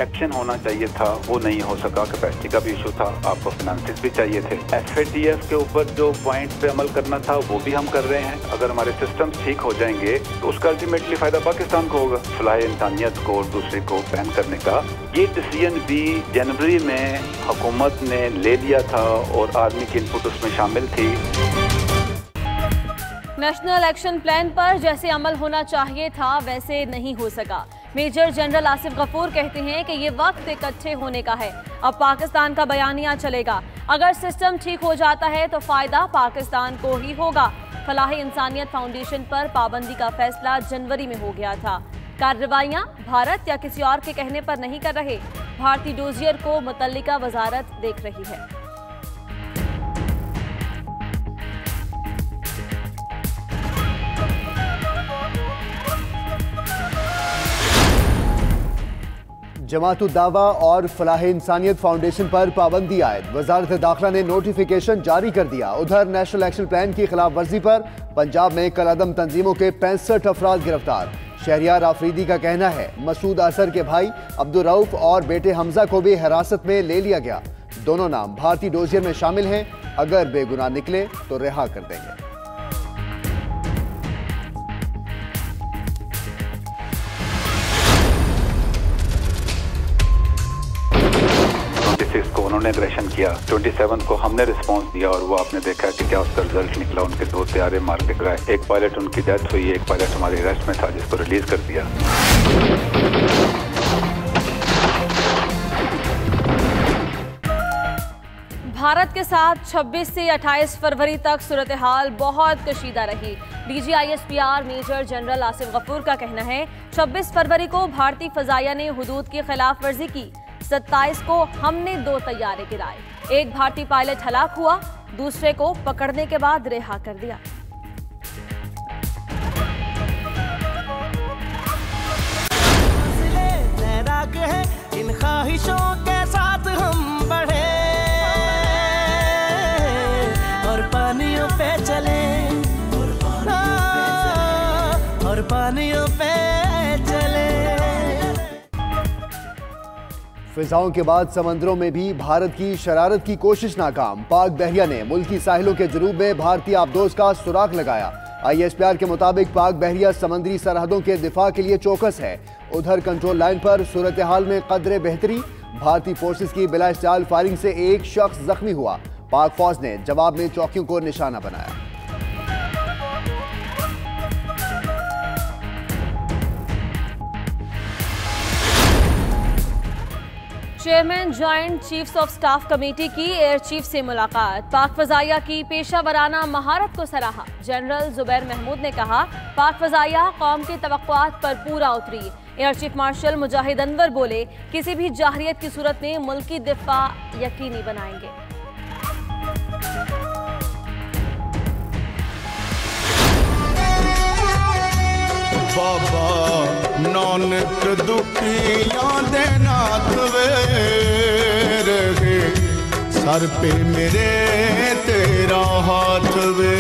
Action होना चाहिए था वो नहीं हो सका, कैपेसिटी का भी इशू था, आपको फाइनेंसिस भी चाहिए थे। FATF के ऊपर जो पॉइंट पे अमल करना था वो भी हम कर रहे हैं। अगर हमारे सिस्टम ठीक हो जाएंगे तो उसका अल्टीमेटली फायदा पाकिस्तान को होगा। फलाह इंसानियत को और दूसरे को बैन करने का ये डिसीजन भी जनवरी में हुकूमत ने ले लिया था और आर्मी की इनपुट उसमें शामिल थी। नेशनल एक्शन प्लान पर जैसे अमल होना चाहिए था वैसे नहीं हो सका। मेजर जनरल आसिफ गफूर कहते हैं कि ये वक्त इकट्ठे होने का है। अब पाकिस्तान का बयानिया चलेगा। अगर सिस्टम ठीक हो जाता है तो फायदा पाकिस्तान को ही होगा। फलाह इंसानियत फाउंडेशन पर पाबंदी का फैसला जनवरी में हो गया था। कार्रवाइयां भारत या किसी और के कहने पर नहीं कर रहे। भारतीय डोजियर को मुतल्लिका वजारत देख रही है। जमात दावा और फलाह इंसानियत फाउंडेशन पर पाबंदी आयद। वजारत दाखिला ने नोटिफिकेशन जारी कर दिया। उधर नेशनल एक्शन प्लान की खिलाफ वर्जी पर पंजाब में कलअदम तंजीमों के 65 अफराद गिरफ्तार। शहरियार आफरीदी का कहना है मसूद असर के भाई अब्दुल रऊफ और बेटे हमजा को भी हिरासत में ले लिया गया। दोनों नाम भारतीय डोजियर में शामिल हैं। अगर बेगुनाह निकले तो रिहा कर देंगे। को उन्होंने अग्रेशन किया, 27 को हमने रिस्पांस दिया और वो आपने देखा कि क्या उसका रिजल्ट निकला। उनके 2 तैयारे मार के गिराए। एक पायलट उनकी डेथ हुई, एक पायलट हमारे अरेस्ट में था जिसको रिलीज कर दिया। भारत के साथ 26 से 28 फरवरी तक सूरत हाल बहुत कशीदा रही। DGISPR major general Asif Ghafoor का कहना है 26 फरवरी को भारतीय फजाइया ने हुदूद की खिलाफ वर्जी की। 27 को हमने 2 तैयारे गिराए। एक भारतीय पायलट हलाक हुआ, दूसरे को पकड़ने के बाद रिहा कर दिया। इन ख्वाहिशों के साथ हम बढ़े और पानियों पे चले और पानियों पे चले। फिजाओं के बाद समंदरों में भी भारत की शरारत की कोशिश नाकाम। पाक बहरिया ने मुल्की साहिलों के जुनूब में भारतीय आबदोज का सुराग लगाया। ISPR के मुताबिक पाक बहरिया समंदरी सरहदों के दिफा के लिए चौकस है। उधर कंट्रोल लाइन पर सूरत हाल में कदरे बेहतरी। भारतीय फोर्सेस की बिला इस्ताल फायरिंग से एक शख्स जख्मी हुआ। पाक फौज ने जवाब में चौकियों को निशाना बनाया। Chairman joint chiefs of staff committee की एयर चीफ से मुलाकात। पाक फजाइया की पेशा वराना महारत को सराहा। जनरल जुबैर महमूद ने कहा पाक फजाइया कौम की तवक्कुआत पर पूरा उतरी। एयर चीफ मार्शल मुजाहिद अनवर बोले किसी भी जाहरियत की सूरत में मुल्की दिफा यकीनी बनाएंगे। बाबा नानक दुखियां दे नाथ वे रहे सर पे मेरे तेरा हाथ वे।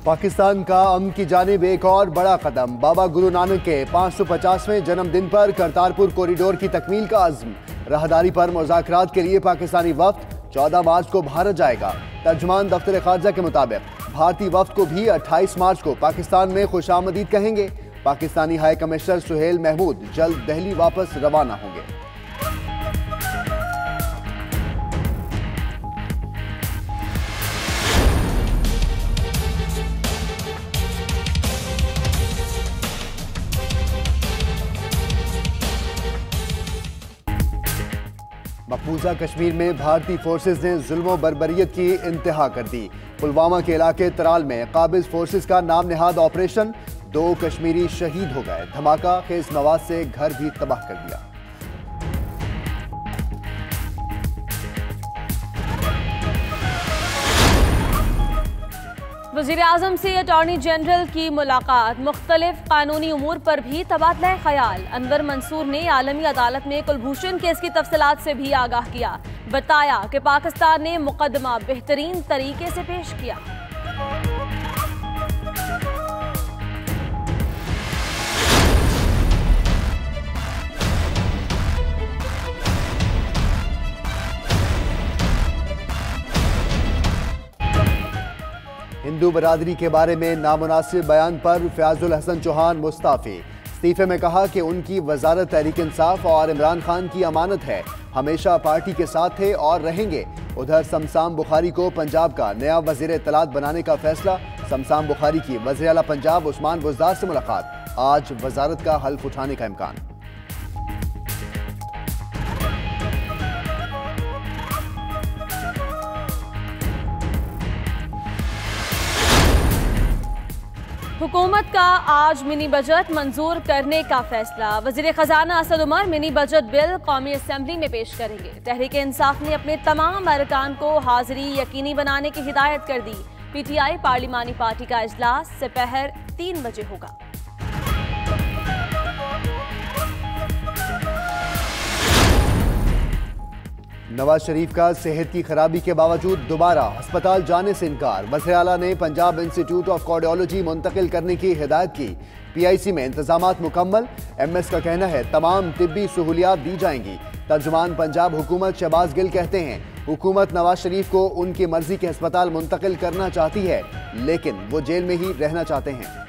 पाकिस्तान का अमन की जानिब एक और बड़ा कदम। बाबा गुरु नानक के 550वें जन्मदिन पर करतारपुर कॉरिडोर की तकमील का अज़्म। राहदारी पर मुज़ाकरात के लिए पाकिस्तानी वफ्द 14 मार्च को भारत जाएगा। तर्जुमान दफ्तर खारजा के मुताबिक भारतीय वफ्द को भी 28 मार्च को पाकिस्तान में खुशामदीद कहेंगे। पाकिस्तानी हाई कमिश्नर सुहेल महमूद जल्द दिल्ली वापस रवाना होंगे। मकबूजा कश्मीर में भारतीय फोर्सेज ने जुल्म बर्बरियत की इंतहा कर दी। पुलवामा के इलाके तराल में काबिज फोर्सेज का नाम नेहाद ऑपरेशन। 2 कश्मीरी शहीद हो गए। धमाका खेज मवाद से घर भी तबाह कर दिया। वज़ीर-ए-आज़म से अटॉर्नी जनरल की मुलाकात। मुख्तलिफ कानूनी उमूर पर भी तबादला ख्याल। अनवर मंसूर ने आलमी अदालत में कुलभूषण केस की तफसीलात से भी आगाह किया। बताया कि पाकिस्तान ने मुकदमा बेहतरीन तरीके से पेश किया। हिंदू बरादरी के बारे में नामुनासिब बयान पर फयाजुल हसन चौहान मुस्ताफी। इस्तीफे में कहा कि उनकी वजारत तहरीक इंसाफ और इमरान खान की अमानत है, हमेशा पार्टी के साथ थे और रहेंगे। उधर शमशाम बुखारी को पंजाब का नया वजीर इत्तलात बनाने का फैसला। शमशाम बुखारी की वज़ीर आला पंजाब उस्मान बुज़दार से मुलाकात। आज वजारत का हल्फ उठाने का इम्कान। हुकूमत का आज मिनी बजट मंजूर करने का फैसला। वजीर खजाना Asad Umar mini budget bill कौमी असेंबली में पेश करेंगे। तहरीक इंसाफ ने अपने तमाम अरकान को हाजिरी यकीनी बनाने की हिदायत कर दी। पीटीआई पार्लिमानी पार्टी का इजलास दोपहर 3 बजे होगा। नवाज शरीफ का सेहत की खराबी के बावजूद दोबारा अस्पताल जाने से इनकार। वज़ीर आला ने पंजाब इंस्टीट्यूट ऑफ कार्डियोलॉजी मुंतकिल करने की हिदायत की। पीआईसी में इंतजामात मुकम्मल। एमएस का कहना है तमाम तिब्बी सहूलियात दी जाएंगी। तर्जुमान पंजाब हुकूमत शहबाज गिल कहते हैं हुकूमत नवाज शरीफ को उनकी मर्जी के अस्पताल मुंतकिल करना चाहती है, लेकिन वो जेल में ही रहना चाहते हैं।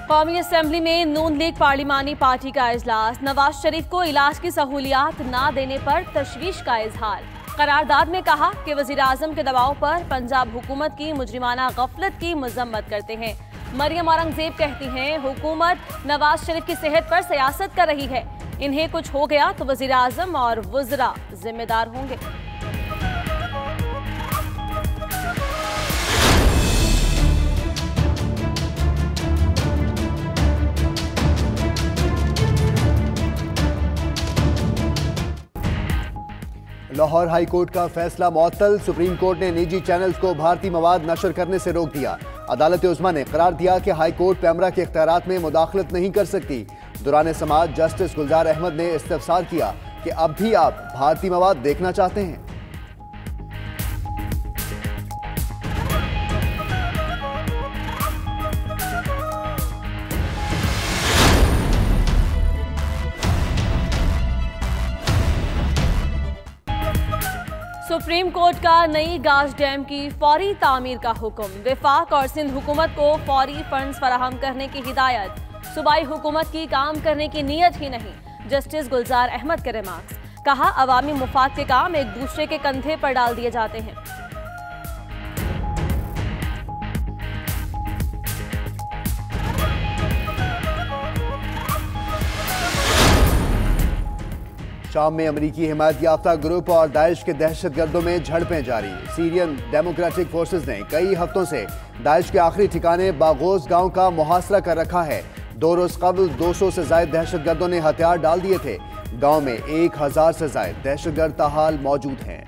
कौमी असेंबली में नून लीग पार्लिमानी पार्टी का इजलास। नवाज शरीफ को इलाज की सहूलियात ना देने पर तशवीश का इजहार। करारदाद में कहा कि वजीर आजम के दबाव पर पंजाब हुकूमत की मुजरिमाना गफलत की मजम्मत करते हैं। मरियम औरंगजेब कहती हैं हुकूमत नवाज शरीफ की सेहत पर सियासत कर रही है। इन्हें कुछ हो गया तो वजीर आजम और वज़रा जिम्मेदार होंगे। लाहौर हाई कोर्ट का फैसला मुअत्तल। सुप्रीम कोर्ट ने निजी चैनल्स को भारतीय मवाद नशर करने से रोक दिया। अदालत उज़्मा ने करार दिया कि हाई कोर्ट पैमरा के इख्तियारात में मुदाखलत नहीं कर सकती। दुरान समात जस्टिस गुलजार अहमद ने इस्तफसार किया कि अब भी आप भारतीय मवाद देखना चाहते हैं। सुप्रीम कोर्ट का नई गाज डैम की फौरी तामीर का हुक्म। विफाक और सिंध हुकूमत को फौरी फंड्स फराहम करने की हिदायत। सूबाई हुकूमत की काम करने की नीयत ही नहीं। जस्टिस गुलजार अहमद के रिमार्क्स। कहा अवामी मुफाद के काम एक दूसरे के कंधे पर डाल दिए जाते हैं। शाम में अमरीकी हिमायत याफ्ता ग्रुप और दाइश के दहशतगर्दों में झड़पें जारी। सीरियन डेमोक्रेटिक फोर्सेस ने कई हफ्तों से दाइश के आखिरी ठिकाने बागोस गांव का मुहासरा कर रखा है। 2 रोज कबल 200 से ज्यादा दहशतगर्दों ने हथियार डाल दिए थे। गांव में 1000 से ज्यादा दहशतगर्द ताहाल मौजूद हैं।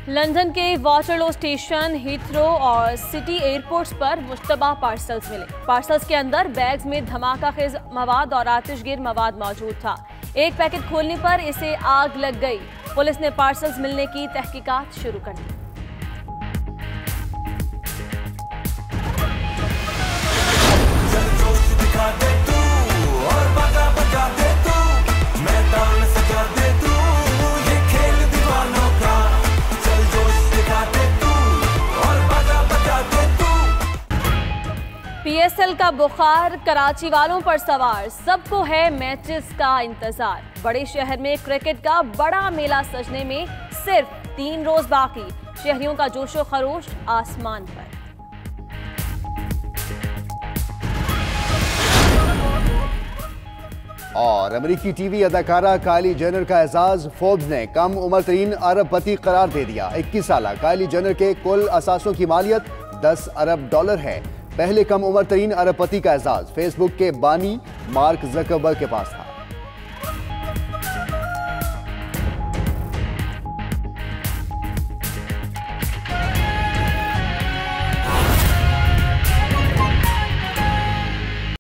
लंदन के वाटरलो स्टेशन, हीथ्रो और सिटी एयरपोर्ट्स पर मुश्तबा पार्सल्स मिले। पार्सल्स के अंदर बैग्स में धमाकाखेज मवाद और आतिशगीर मवाद मौजूद था। एक पैकेट खोलने पर इसे आग लग गई। पुलिस ने पार्सल्स मिलने की तहकीकात शुरू कर दी। पीएसएल का बुखार कराची वालों पर सवार। सबको है मैचेस का इंतजार। बड़े शहर में क्रिकेट का बड़ा मेला सजने में सिर्फ 3 रोज बाकी। शहरियों का जोशो खरोश आसमान पर। और अमेरिकी टीवी अदाकारा कायली जेनर का एजाज फोर्ब्स ने कम उम्र तरीन अरबपति करार दे दिया। 21 साल कायली जेनर के कुल असासों की मालियत $10 अरब है। पहले कम उम्र तरीन अरबपति का एजाज फेसबुक के बानी मार्क जकरबर्ग के पास था।